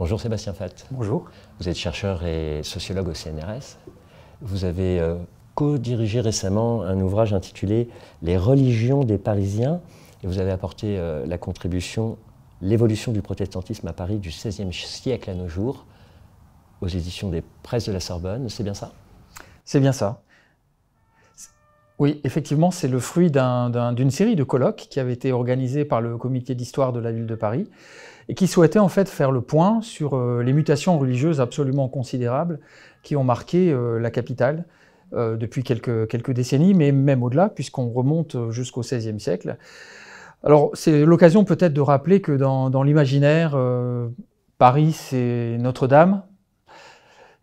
Bonjour Sébastien Fath. Bonjour. Vous êtes chercheur et sociologue au CNRS. Vous avez co-dirigé récemment un ouvrage intitulé « Les religions des Parisiens » et vous avez apporté la contribution « L'évolution du protestantisme à Paris du XVIe siècle à nos jours » aux éditions des Presses de la Sorbonne. C'est bien ça? C'est bien ça. Oui, effectivement, c'est le fruit d'une série de colloques qui avait été organisée par le comité d'histoire de la ville de Paris et qui souhaitait en fait faire le point sur les mutations religieuses absolument considérables qui ont marqué la capitale depuis quelques décennies, mais même au-delà, puisqu'on remonte jusqu'au XVIe siècle. Alors, c'est l'occasion peut-être de rappeler que dans l'imaginaire, Paris, c'est Notre-Dame.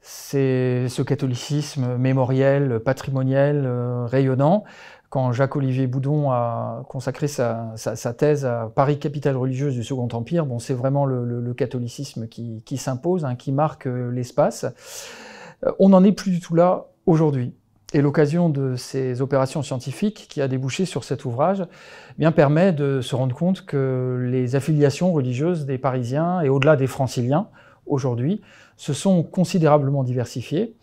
C'est ce catholicisme mémoriel, patrimoniel, rayonnant. Quand Jacques-Olivier Boudon a consacré sa thèse à Paris, capitale religieuse du Second Empire, bon, c'est vraiment le catholicisme qui s'impose, hein, qui marque l'espace. On n'en est plus du tout là aujourd'hui. Et l'occasion de ces opérations scientifiques qui a débouché sur cet ouvrage eh bien, permet de se rendre compte que les affiliations religieuses des Parisiens et au-delà des Franciliens, aujourd'hui, se sont considérablement diversifiées.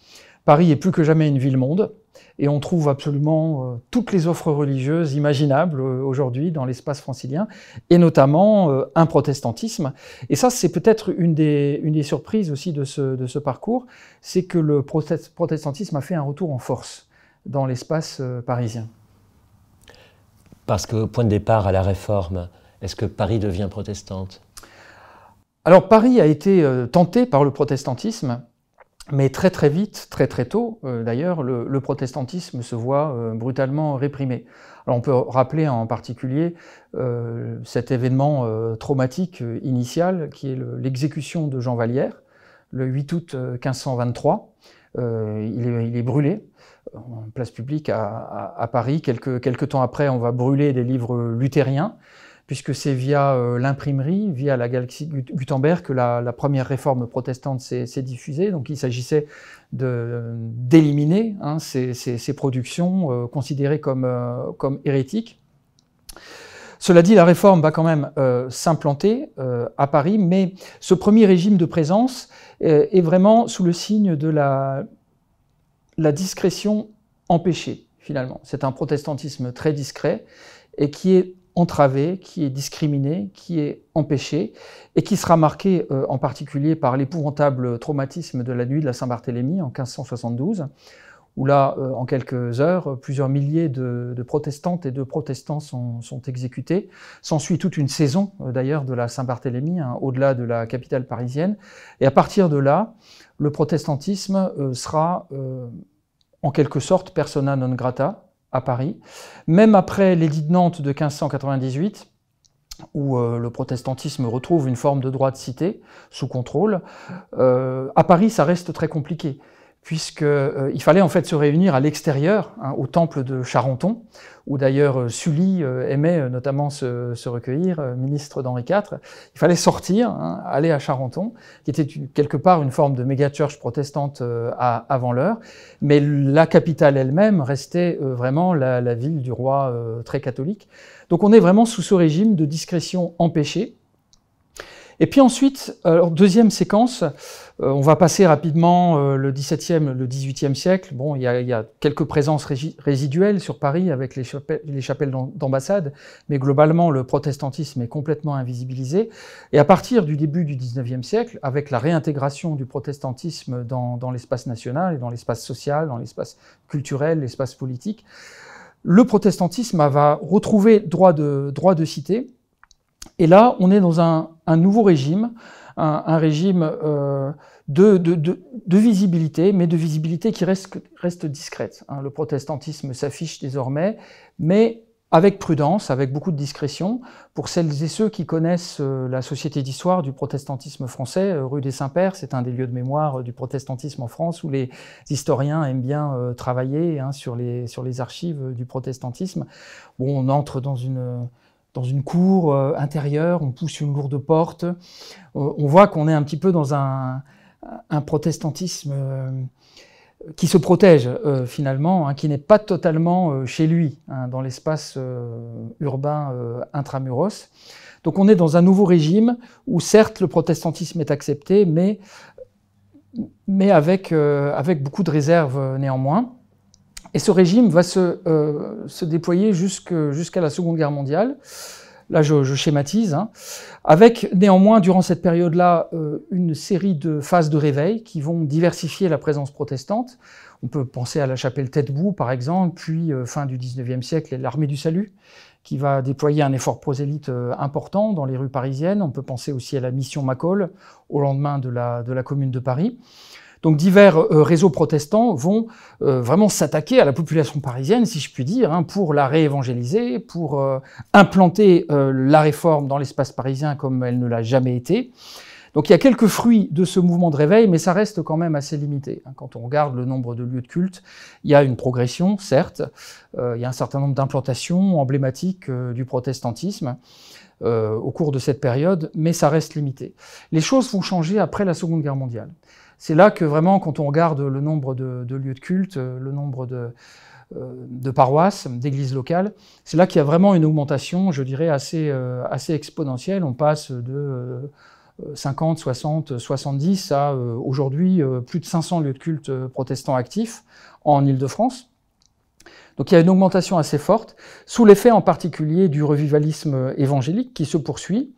Paris est plus que jamais une ville-monde, et on trouve absolument toutes les offres religieuses imaginables aujourd'hui dans l'espace francilien, et notamment un protestantisme. Et ça, c'est peut-être une des surprises aussi de ce parcours, c'est que le protestantisme a fait un retour en force dans l'espace parisien. Parce qu'au point de départ à la Réforme, est-ce que Paris devient protestante ? Alors Paris a été tenté par le protestantisme, mais très vite, très tôt d'ailleurs, le protestantisme se voit brutalement réprimé. Alors on peut rappeler en particulier cet événement traumatique initial qui est l'exécution de Jean Vallière, le 8 août 1523. Il est brûlé en place publique à Paris. Quelques temps après, on va brûler des livres luthériens, puisque c'est via l'imprimerie, via la Galaxie Gutenberg, que la première réforme protestante s'est diffusée. Donc il s'agissait d'éliminer ces productions considérées comme hérétiques. Cela dit, la réforme va quand même s'implanter à Paris, mais ce premier régime de présence est vraiment sous le signe de la discrétion empêchée, finalement. C'est un protestantisme très discret et qui est entravé, qui est discriminé, qui est empêché, et qui sera marqué en particulier par l'épouvantable traumatisme de la nuit de la Saint-Barthélemy en 1572, où là, en quelques heures, plusieurs milliers de protestantes et de protestants sont exécutés. S'ensuit toute une saison, d'ailleurs, de la Saint-Barthélemy, au-delà de la capitale parisienne. Et à partir de là, le protestantisme sera, en quelque sorte, persona non grata à Paris. Même après l'édit de Nantes de 1598, où le protestantisme retrouve une forme de droit de cité sous contrôle, à Paris, ça reste très compliqué, puisqu'il fallait en fait se réunir à l'extérieur, au temple de Charenton, où d'ailleurs Sully aimait notamment se recueillir, ministre d'Henri IV. Il fallait sortir, aller à Charenton, qui était quelque part une forme de méga-church protestante avant l'heure, mais la capitale elle-même restait vraiment la ville du roi très catholique. Donc on est vraiment sous ce régime de discrétion empêchée. Et puis ensuite, alors deuxième séquence, on va passer rapidement le XVIIe, le XVIIIe siècle. Bon, il y a quelques présences résiduelles sur Paris avec les chapelles d'ambassade, mais globalement, le protestantisme est complètement invisibilisé. Et à partir du début du XIXe siècle, avec la réintégration du protestantisme dans l'espace national et dans l'espace social, dans l'espace culturel, l'espace politique, le protestantisme va retrouver droit de cité. Et là, on est dans un nouveau régime, un régime de visibilité, mais de visibilité qui reste discrète. Le protestantisme s'affiche désormais, mais avec prudence, avec beaucoup de discrétion. Pour celles et ceux qui connaissent la Société d'histoire du protestantisme français, rue des Saints-Pères, c'est un des lieux de mémoire du protestantisme en France, où les historiens aiment bien travailler sur les archives du protestantisme. Bon, on entre dans une cour intérieure, on pousse une lourde porte, on voit qu'on est un petit peu dans un protestantisme qui se protège finalement, hein, qui n'est pas totalement chez lui, hein, dans l'espace urbain intramuros. Donc on est dans un nouveau régime où certes le protestantisme est accepté, mais avec beaucoup de réserves néanmoins. Et ce régime va se déployer jusqu'à la Seconde Guerre mondiale. Là, je schématise, hein, avec néanmoins, durant cette période-là, une série de phases de réveil qui vont diversifier la présence protestante. On peut penser à la chapelle Taitbout, par exemple, puis fin du XIXe siècle, l'Armée du Salut, qui va déployer un effort prosélyte important dans les rues parisiennes. On peut penser aussi à la mission McCall, au lendemain de la Commune de Paris. Donc divers réseaux protestants vont vraiment s'attaquer à la population parisienne, si je puis dire, hein, pour la réévangéliser, pour implanter la réforme dans l'espace parisien comme elle ne l'a jamais été. Donc il y a quelques fruits de ce mouvement de réveil, mais ça reste quand même assez limité. Quand on regarde le nombre de lieux de culte, il y a une progression, certes, il y a un certain nombre d'implantations emblématiques du protestantisme au cours de cette période, mais ça reste limité. Les choses vont changer après la Seconde Guerre mondiale. C'est là que vraiment, quand on regarde le nombre de lieux de culte, le nombre de paroisses, d'églises locales, c'est là qu'il y a vraiment une augmentation, je dirais, assez exponentielle. On passe de 50, 60, 70 à aujourd'hui plus de 500 lieux de culte protestants actifs en Île-de-France. Donc il y a une augmentation assez forte, sous l'effet en particulier du revivalisme évangélique qui se poursuit,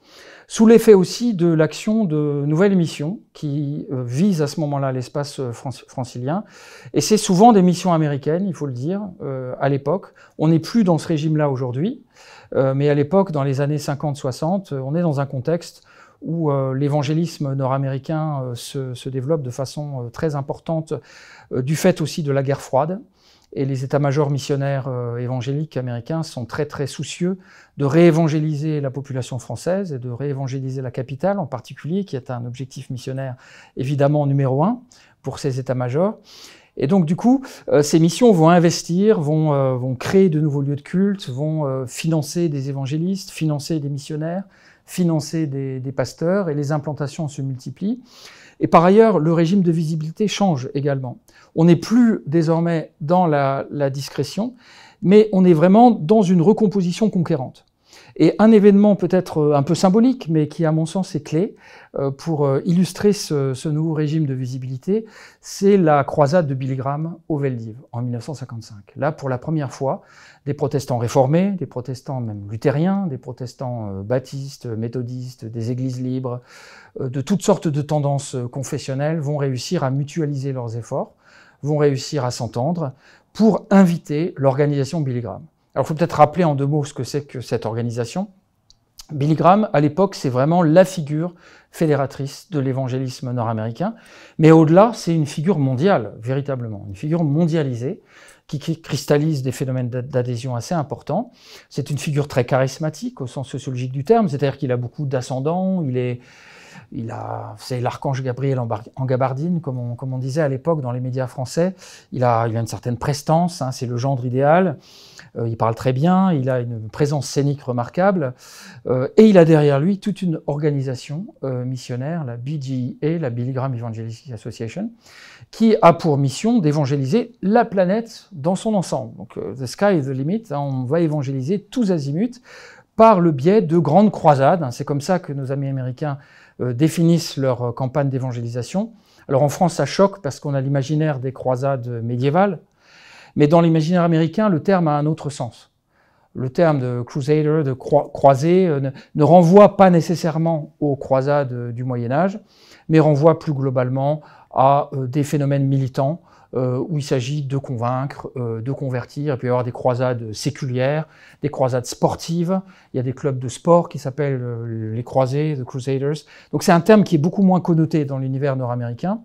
sous l'effet aussi de l'action de nouvelles missions qui visent à ce moment-là l'espace francilien. Et c'est souvent des missions américaines, il faut le dire, à l'époque. On n'est plus dans ce régime-là aujourd'hui, mais à l'époque, dans les années 50-60, on est dans un contexte où l'évangélisme nord-américain se développe de façon très importante, du fait aussi de la guerre froide. Et les états-majors missionnaires évangéliques américains sont très très soucieux de réévangéliser la population française et de réévangéliser la capitale en particulier, qui est un objectif missionnaire évidemment numéro 1 pour ces états-majors. Et donc du coup, ces missions vont investir, vont créer de nouveaux lieux de culte, vont financer des évangélistes, financer des missionnaires, financer des pasteurs, et les implantations se multiplient. Et par ailleurs, le régime de visibilité change également. On n'est plus désormais dans la discrétion, mais on est vraiment dans une recomposition conquérante. Et un événement peut-être un peu symbolique, mais qui à mon sens est clé pour illustrer ce nouveau régime de visibilité, c'est la croisade de Billy Graham au Veldiv en 1955. Là, pour la première fois, des protestants réformés, des protestants même luthériens, des protestants baptistes, méthodistes, des églises libres, de toutes sortes de tendances confessionnelles vont réussir à mutualiser leurs efforts, vont réussir à s'entendre pour inviter l'organisation Billy Graham. Alors il faut peut-être rappeler en deux mots ce que c'est que cette organisation. Billy Graham, à l'époque, c'est vraiment la figure fédératrice de l'évangélisme nord-américain, mais au-delà, c'est une figure mondiale, véritablement, une figure mondialisée, qui cristallise des phénomènes d'adhésion assez importants. C'est une figure très charismatique au sens sociologique du terme, c'est-à-dire qu'il a beaucoup d'ascendants, c'est l'archange Gabriel en gabardine, comme on disait à l'époque dans les médias français. Il a une certaine prestance, hein, c'est le gendre idéal. Il parle très bien, il a une présence scénique remarquable, et il a derrière lui toute une organisation missionnaire, la BGA, la Billy Graham Evangelistic Association, qui a pour mission d'évangéliser la planète dans son ensemble. Donc, the sky is the limit, hein, on va évangéliser tous azimuts par le biais de grandes croisades. Hein, c'est comme ça que nos amis américains définissent leur campagne d'évangélisation. Alors en France, ça choque parce qu'on a l'imaginaire des croisades médiévales, mais dans l'imaginaire américain, le terme a un autre sens. Le terme de crusader, de croisé, ne renvoie pas nécessairement aux croisades du Moyen-Âge, mais renvoie plus globalement à des phénomènes militants où il s'agit de convaincre, de convertir. Il peut y avoir des croisades séculières, des croisades sportives. Il y a des clubs de sport qui s'appellent les croisés, the Crusaders. Donc c'est un terme qui est beaucoup moins connoté dans l'univers nord-américain.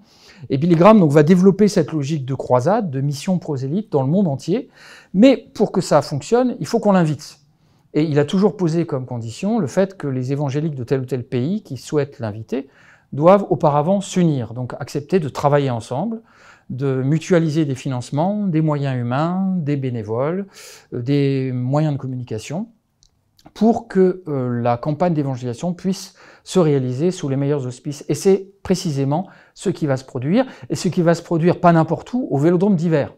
Et Billy Graham donc, va développer cette logique de croisade, de mission prosélyte dans le monde entier. Mais pour que ça fonctionne, il faut qu'on l'invite. Et il a toujours posé comme condition le fait que les évangéliques de tel ou tel pays qui souhaitent l'inviter doivent auparavant s'unir, donc accepter de travailler ensemble, de mutualiser des financements, des moyens humains, des bénévoles, des moyens de communication. pour que la campagne d'évangélisation puisse se réaliser sous les meilleurs auspices. Et c'est précisément ce qui va se produire, et ce qui va se produire pas n'importe où, au Vélodrome d'Hiver.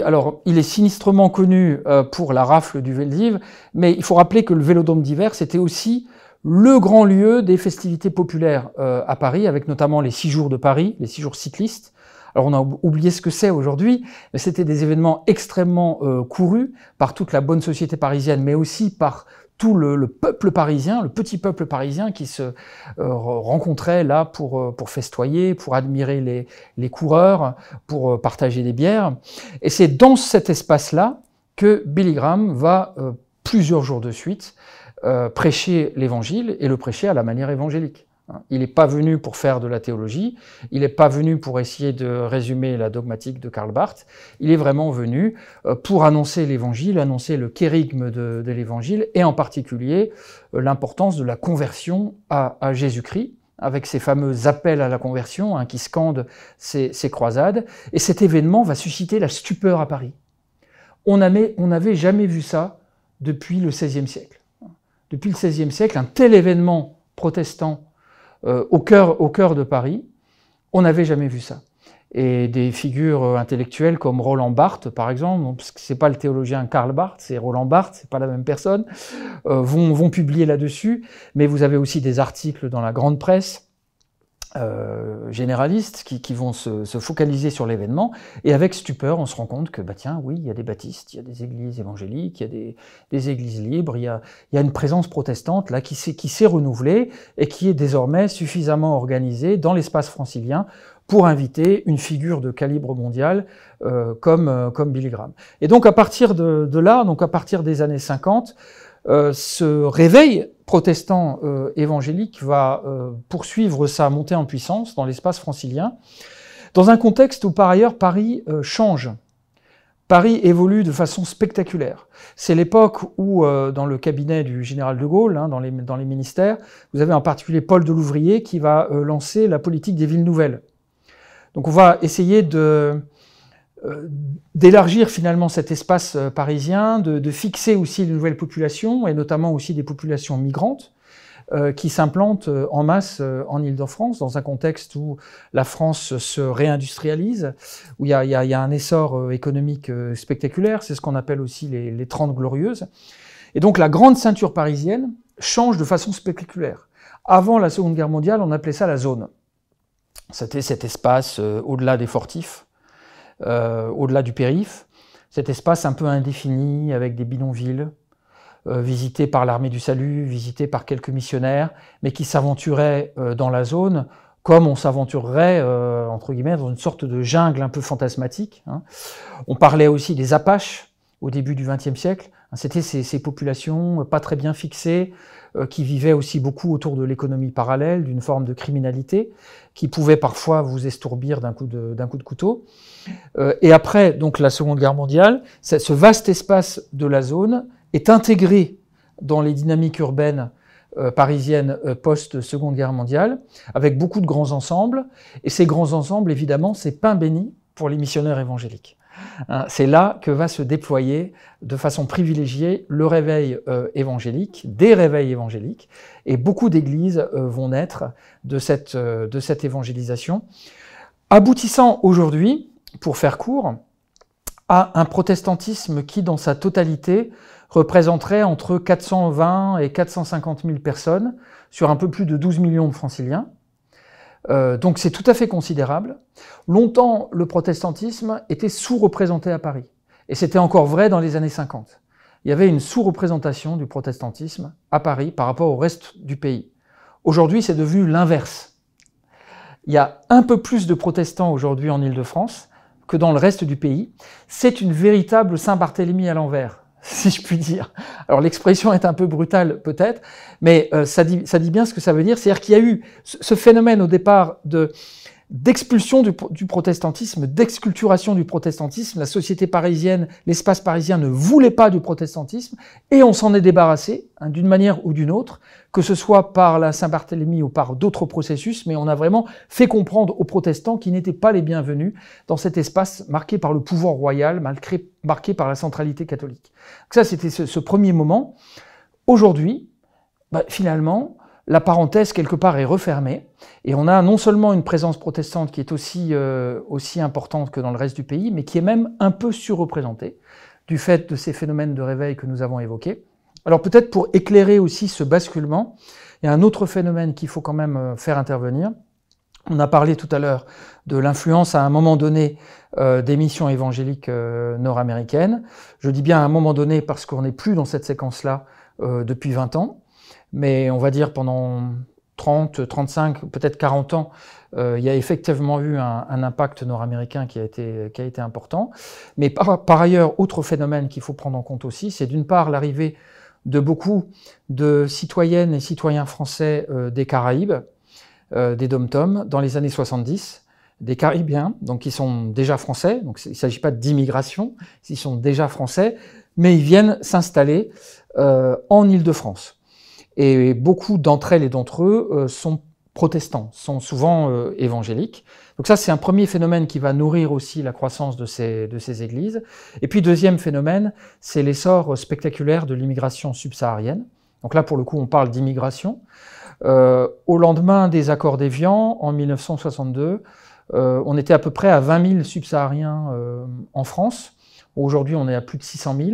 Alors, il est sinistrement connu pour la rafle du Veldiv, mais il faut rappeler que le Vélodrome d'Hiver, c'était aussi le grand lieu des festivités populaires à Paris, avec notamment les 6 jours de Paris, les 6 jours cyclistes. Alors on a oublié ce que c'est aujourd'hui, mais c'était des événements extrêmement courus par toute la bonne société parisienne, mais aussi par tout le peuple parisien, le petit peuple parisien qui se rencontrait là pour festoyer, pour admirer les coureurs, pour partager des bières. Et c'est dans cet espace-là que Billy Graham va, plusieurs jours de suite, prêcher l'évangile, et le prêcher à la manière évangélique. Il n'est pas venu pour faire de la théologie, il n'est pas venu pour essayer de résumer la dogmatique de Karl Barth, il est vraiment venu pour annoncer l'évangile, annoncer le kérygme de l'évangile, et en particulier l'importance de la conversion à Jésus-Christ, avec ces fameux appels à la conversion qui scandent ces croisades. Et cet événement va susciter la stupeur à Paris. On n'avait jamais vu ça depuis le XVIe siècle. Depuis le XVIe siècle, un tel événement protestant au cœur de Paris, on n'avait jamais vu ça. Et des figures intellectuelles comme Roland Barthes, par exemple, parce que c'est pas le théologien Karl Barth, c'est Roland Barthes, c'est pas la même personne, vont publier là-dessus. Mais vous avez aussi des articles dans la grande presse généralistes qui vont se focaliser sur l'événement, et avec stupeur, on se rend compte que, tiens, oui, il y a des baptistes, il y a des églises évangéliques, il y a des églises libres, il y a une présence protestante là qui s'est renouvelée et qui est désormais suffisamment organisée dans l'espace francilien pour inviter une figure de calibre mondial comme Billy Graham. Et donc à partir de là, donc à partir des années 50, ce réveil protestant évangélique va poursuivre sa montée en puissance dans l'espace francilien, dans un contexte où par ailleurs Paris change. Paris évolue de façon spectaculaire. C'est l'époque où, dans le cabinet du général de Gaulle, dans les ministères, vous avez en particulier Paul Delouvrier qui va lancer la politique des villes nouvelles. Donc on va essayer d'élargir finalement cet espace parisien, de fixer aussi de nouvelles populations, et notamment aussi des populations migrantes, qui s'implantent en masse en Île-de-France, dans un contexte où la France se réindustrialise, où il y a un essor économique spectaculaire, c'est ce qu'on appelle aussi les 30 glorieuses. Et donc la grande ceinture parisienne change de façon spectaculaire. Avant la Seconde Guerre mondiale, on appelait ça la zone. C'était cet espace au-delà des fortifs, au-delà du périph', cet espace un peu indéfini avec des bidonvilles, visités par l'armée du salut, visités par quelques missionnaires, mais qui s'aventuraient dans la zone comme on s'aventurerait, entre guillemets, dans une sorte de jungle un peu fantasmatique. On parlait aussi des Apaches au début du XXe siècle. C'était ces populations pas très bien fixées, qui vivaient aussi beaucoup autour de l'économie parallèle, d'une forme de criminalité, qui pouvait parfois vous estourbir d'un coup de couteau. Et après donc la Seconde Guerre mondiale, ce vaste espace de la zone est intégré dans les dynamiques urbaines parisiennes post-Seconde Guerre mondiale, avec beaucoup de grands ensembles. Et ces grands ensembles, évidemment, c'est pain béni pour les missionnaires évangéliques. C'est là que va se déployer de façon privilégiée le réveil évangélique, des réveils évangéliques, et beaucoup d'églises vont naître de cette évangélisation, aboutissant aujourd'hui, pour faire court, à un protestantisme qui, dans sa totalité, représenterait entre 420 et 450 000 personnes sur un peu plus de 12 millions de franciliens. Donc c'est tout à fait considérable. Longtemps, le protestantisme était sous-représenté à Paris. Et c'était encore vrai dans les années 50. Il y avait une sous-représentation du protestantisme à Paris par rapport au reste du pays. Aujourd'hui, c'est devenu l'inverse. Il y a un peu plus de protestants aujourd'hui en Île-de-France que dans le reste du pays. C'est une véritable Saint-Barthélemy à l'envers, si je puis dire. Alors l'expression est un peu brutale peut-être, mais ça dit bien ce que ça veut dire. C'est-à-dire qu'il y a eu ce phénomène au départ d'expulsion du protestantisme, d'exculturation du protestantisme. La société parisienne, l'espace parisien ne voulait pas du protestantisme, et on s'en est débarrassé, d'une manière ou d'une autre, que ce soit par la Saint-Barthélemy ou par d'autres processus, mais on a vraiment fait comprendre aux protestants qu'ils n'étaient pas les bienvenus dans cet espace marqué par le pouvoir royal, marqué par la centralité catholique. Donc ça, c'était ce premier moment. Aujourd'hui, finalement, la parenthèse, quelque part, est refermée. Et on a non seulement une présence protestante qui est aussi importante que dans le reste du pays, mais qui est même un peu surreprésentée du fait de ces phénomènes de réveil que nous avons évoqués. Alors peut-être pour éclairer aussi ce basculement, il y a un autre phénomène qu'il faut quand même faire intervenir. On a parlé tout à l'heure de l'influence à un moment donné des missions évangéliques nord-américaines. Je dis bien à un moment donné parce qu'on n'est plus dans cette séquence-là depuis 20 ans. Mais on va dire pendant 30, 35, peut-être 40 ans, il y a effectivement eu un impact nord-américain qui a été important. Mais par ailleurs, autre phénomène qu'il faut prendre en compte aussi, c'est d'une part l'arrivée de beaucoup de citoyennes et citoyens français des Caraïbes, des Dom-Tom, dans les années 70, des Caribéens, donc qui sont déjà français, donc il ne s'agit pas d'immigration, ils sont déjà français, mais ils viennent s'installer en Île-de-France. Et beaucoup d'entre elles et d'entre eux sont protestants, sont souvent évangéliques. Donc ça, c'est un premier phénomène qui va nourrir aussi la croissance de ces églises. Et puis, deuxième phénomène, c'est l'essor spectaculaire de l'immigration subsaharienne. Donc là, pour le coup, on parle d'immigration. Au lendemain des accords d'Évian, en 1962, on était à peu près à 20 000 subsahariens en France. Aujourd'hui, on est à plus de 600 000.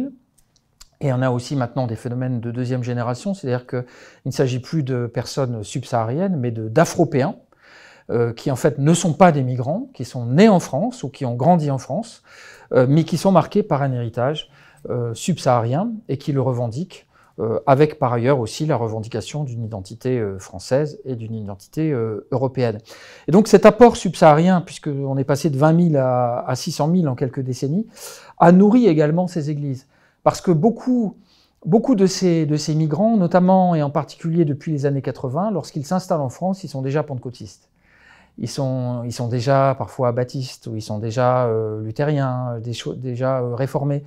Et on a aussi maintenant des phénomènes de deuxième génération, c'est-à-dire qu'il ne s'agit plus de personnes subsahariennes, mais d'Afropéens, qui en fait ne sont pas des migrants, qui sont nés en France ou qui ont grandi en France, mais qui sont marqués par un héritage subsaharien et qui le revendiquent, avec par ailleurs aussi la revendication d'une identité française et d'une identité européenne. Et donc cet apport subsaharien, puisqu'on est passé de 20 000 à 600 000 en quelques décennies, a nourri également ces églises. Parce que beaucoup de ces migrants, notamment et en particulier depuis les années 80, lorsqu'ils s'installent en France, ils sont déjà pentecôtistes. Ils sont déjà parfois baptistes, ou ils sont déjà luthériens, déjà réformés.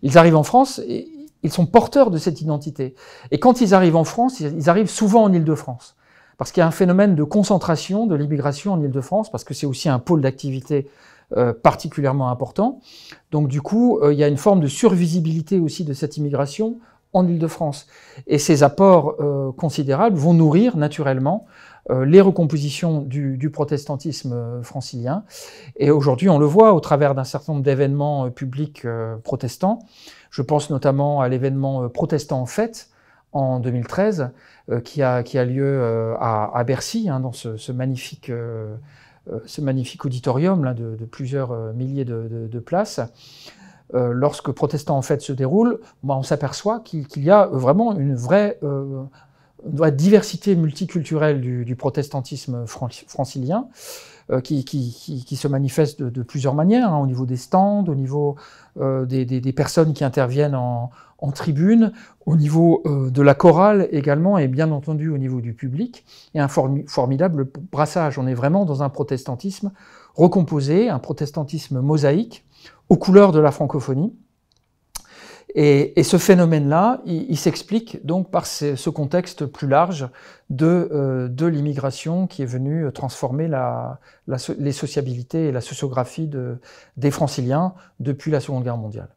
Ils arrivent en France et ils sont porteurs de cette identité. Et quand ils arrivent en France, ils arrivent souvent en Île-de-France. Parce qu'il y a un phénomène de concentration de l'immigration en Île-de-France, parce que c'est aussi un pôle d'activité particulièrement important. Donc du coup, il y a une forme de survisibilité aussi de cette immigration en Île-de-France. Et ces apports considérables vont nourrir naturellement les recompositions du protestantisme francilien. Et aujourd'hui, on le voit au travers d'un certain nombre d'événements publics protestants. Je pense notamment à l'événement Protestants en fête en 2013, qui a lieu à Bercy, dans ce magnifique auditorium là, de plusieurs milliers de places. Lorsque Protestants en fête se déroule, on s'aperçoit qu'il y a vraiment une vraie diversité multiculturelle du protestantisme francilien, qui se manifeste de plusieurs manières, au niveau des stands, au niveau des personnes qui interviennent en tribune, au niveau de la chorale également, et bien entendu au niveau du public, et un formidable brassage. On est vraiment dans un protestantisme recomposé, un protestantisme mosaïque, aux couleurs de la francophonie. Et ce phénomène-là, il s'explique donc par ce contexte plus large de l'immigration qui est venue transformer les sociabilités et la sociographie des franciliens depuis la Seconde Guerre mondiale.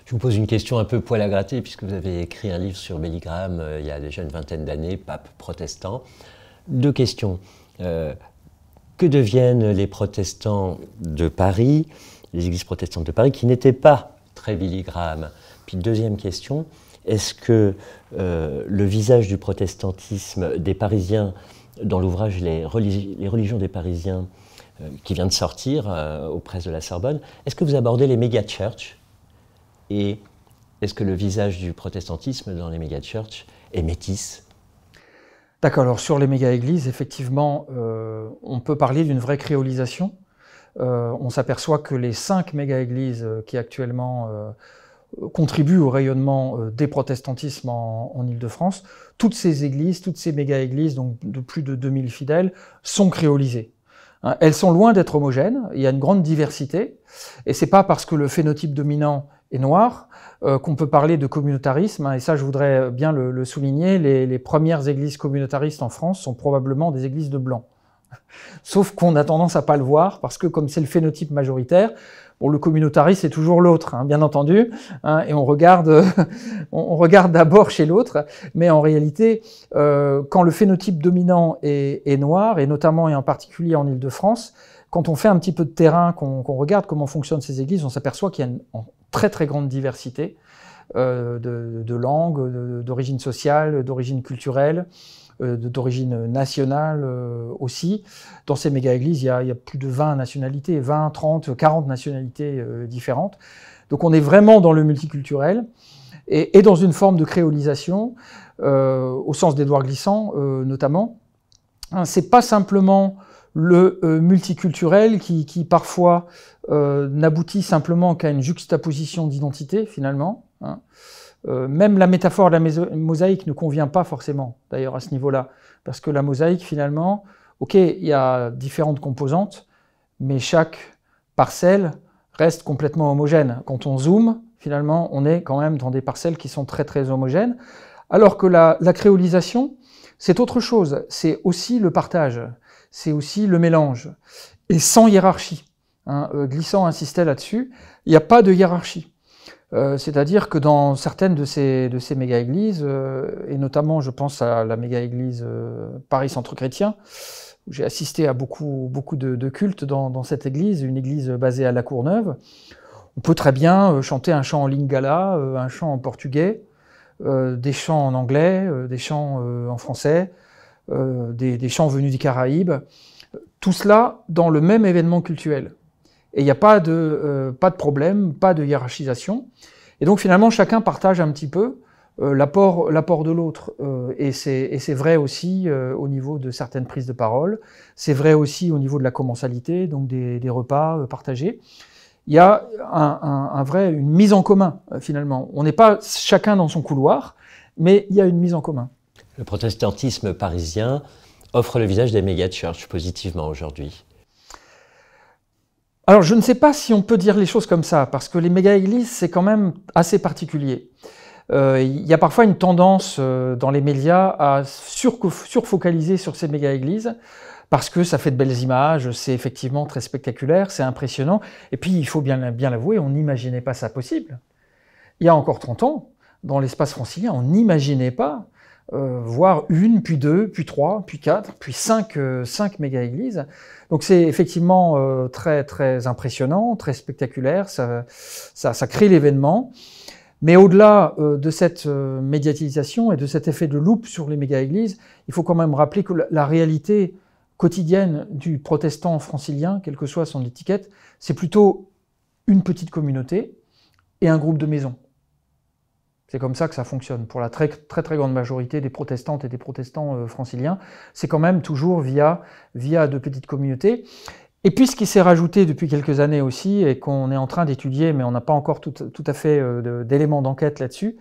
Je vous pose une question un peu poil à gratter, puisque vous avez écrit un livre sur Billy Graham il y a déjà une vingtaine d'années, pape protestant. Deux questions. Que deviennent les protestants de Paris, les églises protestantes de Paris, qui n'étaient pas très Billy Graham? Puis deuxième question, est-ce que le visage du protestantisme des Parisiens, dans l'ouvrage les religions des Parisiens, qui vient de sortir aux presses de la Sorbonne, est-ce que vous abordez les méga-churches? Et est-ce que le visage du protestantisme dans les méga-churches est métis? D'accord, alors sur les méga-églises, effectivement, on peut parler d'une vraie créolisation. On s'aperçoit que les 5 méga-églises qui actuellement contribuent au rayonnement des protestantismes en Île-de-France, toutes ces églises, toutes ces méga-églises, donc de plus de 2000 fidèles, sont créolisées. Elles sont loin d'être homogènes, il y a une grande diversité, et c'est pas parce que le phénotype dominant est noir qu'on peut parler de communautarisme, et ça je voudrais bien le souligner, les premières églises communautaristes en France sont probablement des églises de blancs. Sauf qu'on a tendance à pas le voir, parce que comme c'est le phénotype majoritaire, Bon, le communautarisme, c'est toujours l'autre, hein, bien entendu, hein, et on regarde d'abord chez l'autre, mais en réalité, quand le phénotype dominant est noir, et notamment et en particulier en Île-de-France, quand on fait un petit peu de terrain, qu'on regarde comment fonctionnent ces églises, on s'aperçoit qu'il y a une très très grande diversité de langues, d'origine sociale, d'origine culturelle, d'origine nationale aussi. Dans ces méga-églises, il y a plus de 20 nationalités, 20, 30, 40 nationalités différentes. Donc on est vraiment dans le multiculturel et dans une forme de créolisation, au sens d'Édouard Glissant notamment. Hein, c'est pas simplement le multiculturel qui parfois n'aboutit simplement qu'à une juxtaposition d'identité finalement. Hein. Même la métaphore de la mosaïque ne convient pas forcément, d'ailleurs, à ce niveau-là. Parce que la mosaïque, finalement, ok, il y a différentes composantes, mais chaque parcelle reste complètement homogène. Quand on zoome, finalement, on est quand même dans des parcelles qui sont très très homogènes. Alors que la créolisation, c'est autre chose. C'est aussi le partage, c'est aussi le mélange. Et sans hiérarchie. Hein, Glissant insistait là-dessus, il n'y a pas de hiérarchie. C'est-à-dire que dans certaines de ces méga-églises, et notamment je pense à la méga-église Paris Centre Chrétien, où j'ai assisté à beaucoup de cultes dans cette église, une église basée à La Courneuve, on peut très bien chanter un chant en lingala, un chant en portugais, des chants en anglais, des chants en français, des chants venus des Caraïbes, tout cela dans le même événement cultuel. Et il n'y a pas de problème, pas de hiérarchisation. Et donc finalement, chacun partage un petit peu l'apport de l'autre. Et c'est vrai aussi au niveau de certaines prises de parole. C'est vrai aussi au niveau de la commensalité, donc des repas partagés. Il y a une mise en commun, finalement. On n'est pas chacun dans son couloir, mais il y a une mise en commun. Le protestantisme parisien offre le visage des méga-churches positivement aujourd'hui. Alors, je ne sais pas si on peut dire les choses comme ça, parce que les méga-églises, c'est quand même assez particulier. Il y a parfois une tendance dans les médias à surfocaliser sur ces méga-églises, parce que ça fait de belles images, c'est effectivement très spectaculaire, c'est impressionnant, et puis il faut bien l'avouer, on n'imaginait pas ça possible. Il y a encore 30 ans, dans l'espace francilien, on n'imaginait pas voir une, puis deux, puis trois, puis quatre, puis cinq méga-églises. Donc c'est effectivement très très impressionnant, très spectaculaire, ça crée l'événement. Mais au-delà de cette médiatisation et de cet effet de loupe sur les méga-églises, il faut quand même rappeler que la réalité quotidienne du protestant francilien, quelle que soit son étiquette, c'est plutôt une petite communauté et un groupe de maisons. C'est comme ça que ça fonctionne. Pour la très grande majorité des protestantes et des protestants franciliens, c'est quand même toujours via de petites communautés. Et puis ce qui s'est rajouté depuis quelques années aussi, et qu'on est en train d'étudier, mais on n'a pas encore tout à fait d'éléments d'enquête là-dessus,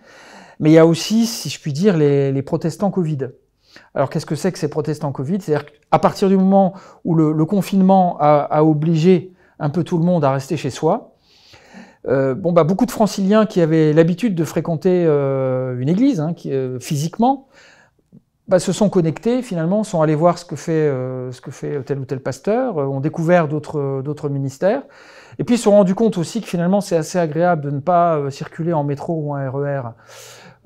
mais il y a aussi, si je puis dire, les protestants Covid. Alors qu'est-ce que c'est que ces protestants Covid? C'est-à-dire qu'à partir du moment où le confinement a obligé un peu tout le monde à rester chez soi, beaucoup de franciliens qui avaient l'habitude de fréquenter une église, physiquement, se sont connectés, finalement, sont allés voir ce que fait tel ou tel pasteur, ont découvert d'autres ministères, et puis se sont rendus compte aussi que finalement c'est assez agréable de ne pas circuler en métro ou en RER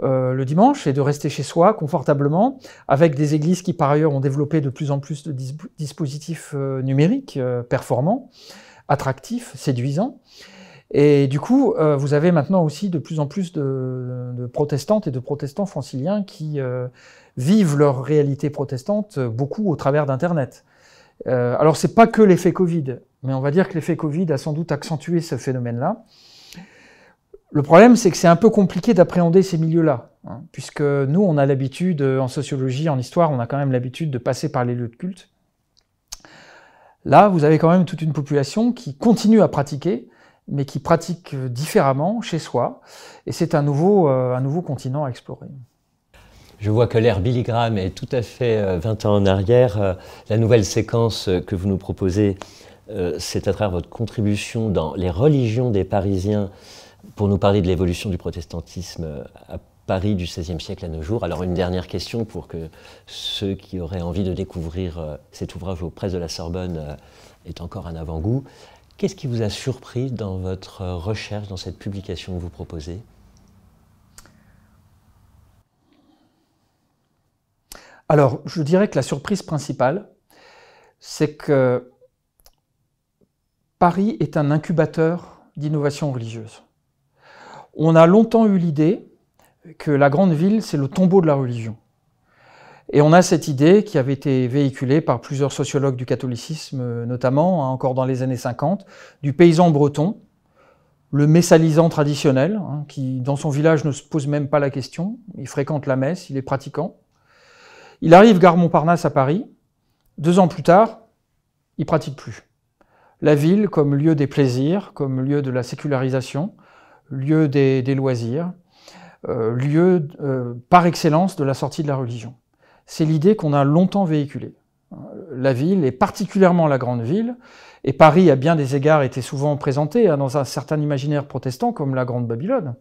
le dimanche et de rester chez soi confortablement, avec des églises qui par ailleurs ont développé de plus en plus de dispositifs numériques performants, attractifs, séduisants. Et du coup, vous avez maintenant aussi de plus en plus de protestantes et de protestants franciliens qui vivent leur réalité protestante beaucoup au travers d'Internet. Alors, c'est pas que l'effet Covid, mais on va dire que l'effet Covid a sans doute accentué ce phénomène-là. Le problème, c'est que c'est un peu compliqué d'appréhender ces milieux-là, puisque nous, on a l'habitude, en sociologie, en histoire, on a quand même l'habitude de passer par les lieux de culte. Là, vous avez quand même toute une population qui continue à pratiquer, mais qui pratique différemment chez soi, et c'est un nouveau continent à explorer. Je vois que l'ère Billy Graham est tout à fait 20 ans en arrière. La nouvelle séquence que vous nous proposez, c'est à travers votre contribution dans les religions des Parisiens pour nous parler de l'évolution du protestantisme à Paris du XVIe siècle à nos jours. Alors une dernière question pour que ceux qui auraient envie de découvrir cet ouvrage aux presses de la Sorbonne aient encore un avant-goût. Qu'est-ce qui vous a surpris dans votre recherche, dans cette publication que vous proposez? Alors, je dirais que la surprise principale, c'est que Paris est un incubateur d'innovation religieuse. On a longtemps eu l'idée que la grande ville, c'est le tombeau de la religion. Et on a cette idée qui avait été véhiculée par plusieurs sociologues du catholicisme, notamment, encore dans les années 50, du paysan breton, le messalisant traditionnel, qui dans son village ne se pose même pas la question, il fréquente la messe, il est pratiquant. Il arrive gare Montparnasse à Paris, 2 ans plus tard, il ne pratique plus. La ville comme lieu des plaisirs, comme lieu de la sécularisation, lieu des loisirs, lieu par excellence de la sortie de la religion. C'est l'idée qu'on a longtemps véhiculée. La ville, et particulièrement la grande ville, et Paris à bien des égards était souvent présenté dans un certain imaginaire protestant comme la Grande Babylone.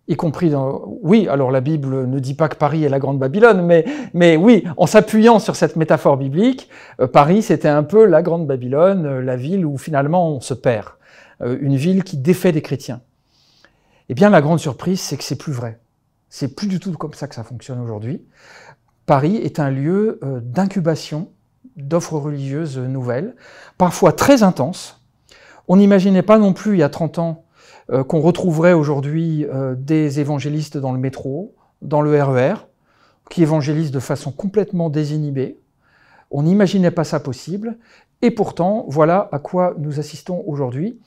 Y compris dans... Oui, alors la Bible ne dit pas que Paris est la Grande Babylone, mais oui, en s'appuyant sur cette métaphore biblique, Paris c'était un peu la Grande Babylone, la ville où finalement on se perd, une ville qui défait des chrétiens. Eh bien la grande surprise, c'est que c'est plus vrai. C'est plus du tout comme ça que ça fonctionne aujourd'hui. Paris est un lieu d'incubation d'offres religieuses nouvelles, parfois très intenses. On n'imaginait pas non plus il y a 30 ans qu'on retrouverait aujourd'hui des évangélistes dans le métro, dans le RER, qui évangélisent de façon complètement désinhibée. On n'imaginait pas ça possible, et pourtant, voilà à quoi nous assistons aujourd'hui.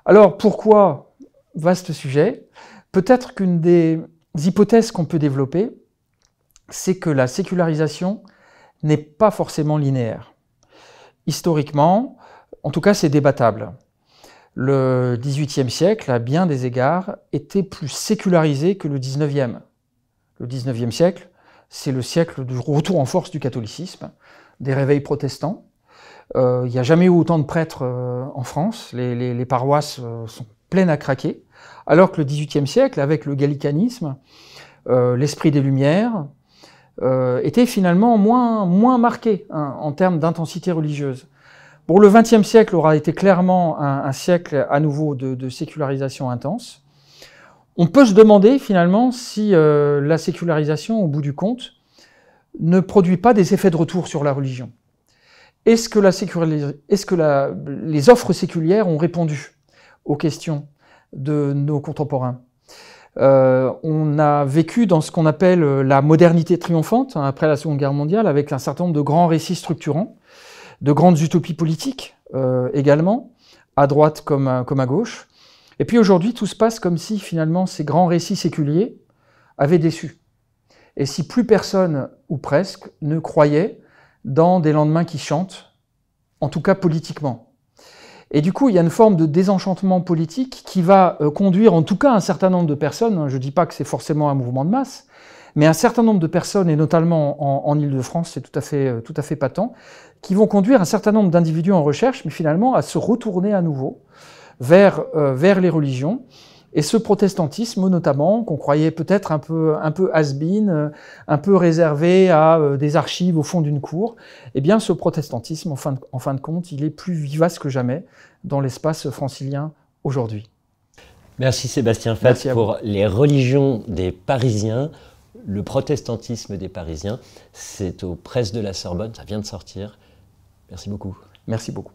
Alors, pourquoi, vaste sujet, peut-être qu'une des hypothèses qu'on peut développer, c'est que la sécularisation n'est pas forcément linéaire. Historiquement, en tout cas, c'est débattable. Le XVIIIe siècle, à bien des égards, était plus sécularisé que le XIXe. Le XIXe siècle, c'est le siècle du retour en force du catholicisme, des réveils protestants. Il n'y a jamais eu autant de prêtres en France, les paroisses sont pleines à craquer, alors que le XVIIIe siècle, avec le gallicanisme, l'esprit des Lumières, était finalement moins marqué en termes d'intensité religieuse. Bon, le XXe siècle aura été clairement un siècle à nouveau de sécularisation intense. On peut se demander finalement si la sécularisation, au bout du compte, ne produit pas des effets de retour sur la religion. Est-ce que les offres séculières ont répondu aux questions de nos contemporains? On a vécu dans ce qu'on appelle la modernité triomphante, après la Seconde Guerre mondiale, avec un certain nombre de grands récits structurants, de grandes utopies politiques également, à droite comme à gauche. Et puis aujourd'hui, tout se passe comme si finalement ces grands récits séculiers avaient déçu. Et si plus personne, ou presque, ne croyait dans des lendemains qui chantent, en tout cas politiquement. Et du coup, il y a une forme de désenchantement politique qui va conduire en tout cas un certain nombre de personnes, je ne dis pas que c'est forcément un mouvement de masse, mais un certain nombre de personnes, et notamment en Île-de-France, c'est tout à fait patent, qui vont conduire un certain nombre d'individus en recherche, mais finalement à se retourner à nouveau vers les religions. Et ce protestantisme, notamment, qu'on croyait peut-être un peu has-been, un peu réservé à des archives au fond d'une cour, eh bien ce protestantisme, en fin de compte, il est plus vivace que jamais dans l'espace francilien aujourd'hui. Merci Sébastien Fatz pour les religions des Parisiens. Le protestantisme des Parisiens, c'est aux presses de la Sorbonne, ça vient de sortir. Merci beaucoup. Merci beaucoup.